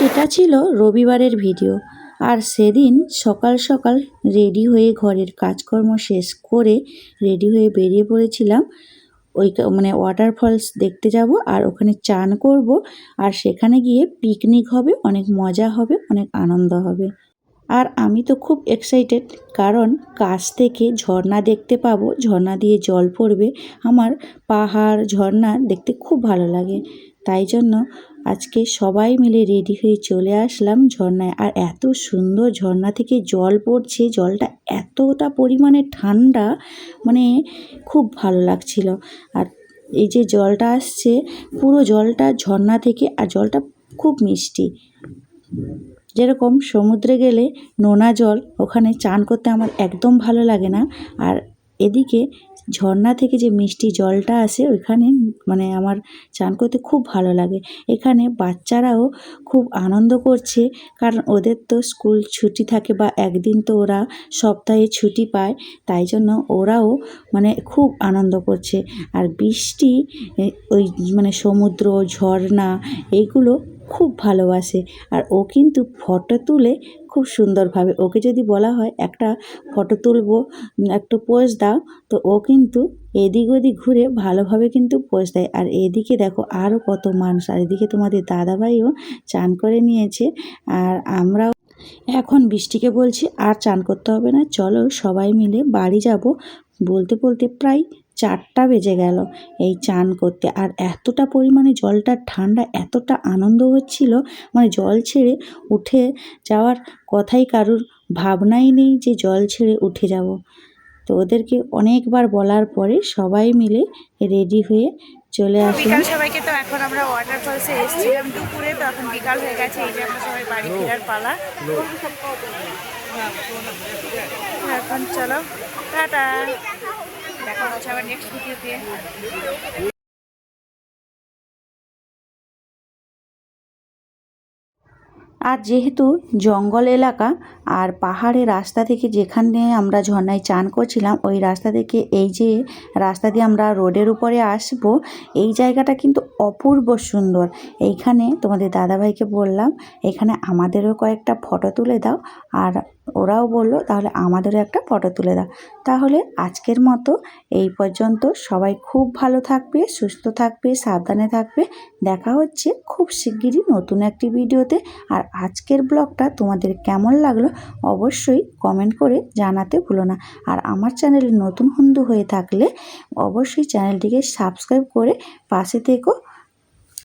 এটা ছিল রবিবারের ভিডিও। আর সেদিন সকাল সকাল রেডি হয়ে ঘরের কাজকর্ম শেষ করে রেডি হয়ে বেরিয়ে পড়েছিলাম ওই ওয়াটারফলস দেখতে যাব আর ওখানে চান করব আর সেখানে গিয়ে পিকনিক হবে, অনেক মজা হবে, অনেক আনন্দ হবে। আর আমি তো খুব এক্সাইটেড, কারণ কাছ থেকে ঝর্ণা দেখতে পাবো, ঝর্ণা দিয়ে জল পড়বে। আমার পাহাড় ঝর্ণা দেখতে খুব ভালো লাগে, তাই জন্য আজকে সবাই মিলে রেডি হয়ে চলে আসলাম ঝর্ণায়। আর এত সুন্দর ঝর্ণা থেকে জল পড়ছে, জলটা এতটা পরিমাণে ঠান্ডা, খুব ভালো লাগছিল। আর এই যে জলটা আসছে, পুরো জলটা ঝর্ণা থেকে, আর জলটা খুব মিষ্টি। যেরকম সমুদ্রে গেলে নোনা জল, ওখানে চান করতে আমার একদম ভালো লাগে না। আর এদিকে ঝর্ণা থেকে যে মিষ্টি জলটা আসে ওইখানে আমার চান করতে খুব ভালো লাগে। এখানে বাচ্চারাও খুব আনন্দ করছে, কারণ ওদের তো স্কুল ছুটি থাকে বা একদিন তো ওরা সপ্তাহে ছুটি পায়, তাই জন্য ওরাও খুব আনন্দ করছে। আর বৃষ্টি, ওই সমুদ্র, ঝর্ণা এইগুলো খুব ভালোবাসে। আর ও কিন্তু ফটো তুলে খুব সুন্দরভাবে, ওকে যদি বলা হয় একটা ফটো তুলবো, একটু পোজ দাও, তো ও কিন্তু এদিক ওদিক ঘুরে ভালোভাবে কিন্তু পোজ দেয়। আর এদিকে দেখো আরও কত মানুষ, আর এদিকে তোমাদের দাদাভাইও চান করে নিয়েছে। আর আমরাও এখন বৃষ্টিকে বলছি আর চান করতে হবে না, চলো সবাই মিলে বাড়ি যাব। বলতে বলতে প্রায় 4টা বেজে গেল এই চান করতে। আর এতটা পরিমাণে জলটা ঠান্ডা, এতটা আনন্দ হচ্ছিল, জল ছেড়ে উঠে যাওয়ার কথাই কারুর ভাবনাই নেই যে জল ছেড়ে উঠে যাব। তো ওদেরকে অনেকবার বলার পরে সবাই মিলে রেডি হয়ে চলে আসলাম। সবাইকে তো এখন আমরা ওয়াটারফলসে এসেছিলাম দুপুরে, তো এখন বিকাল হয়ে গেছে। এই যে আমরা সবাই বাড়ি ফেরার পালা। এখন চলো টাটা, দেখা হচ্ছে আবার নেক্সট ভিডিওতে। আর যেহেতু জঙ্গল এলাকা, আর পাহাড়ের রাস্তা থেকে যেখানে আমরা ঝর্ণায় চান করছিলাম, ওই রাস্তা থেকে এই যে রাস্তা দিয়ে আমরা রোডের উপরে আসবো, এই জায়গাটা কিন্তু অপূর্ব সুন্দর। এইখানে তোমাদের দাদাভাইকে বললাম এখানে আমাদেরও কয়েকটা ফটো তুলে দাও, আর ওরাও বললো তাহলে আমাদেরও একটা ফটো তুলে দাও। তাহলে আজকের মতো এই পর্যন্ত। সবাই খুব ভালো থাকবে, সুস্থ থাকবে, সাবধানে থাকবে। দেখা হচ্ছে খুব শিগগিরই নতুন একটি ভিডিওতে। আর আজকের ব্লগটা তোমাদের কেমন লাগলো অবশ্যই কমেন্ট করে জানাতে ভুলো না। আর আমার চ্যানেলে নতুন বন্ধু হয়ে থাকলে অবশ্যই চ্যানেলটিকে সাবস্ক্রাইব করে পাশে থেকো।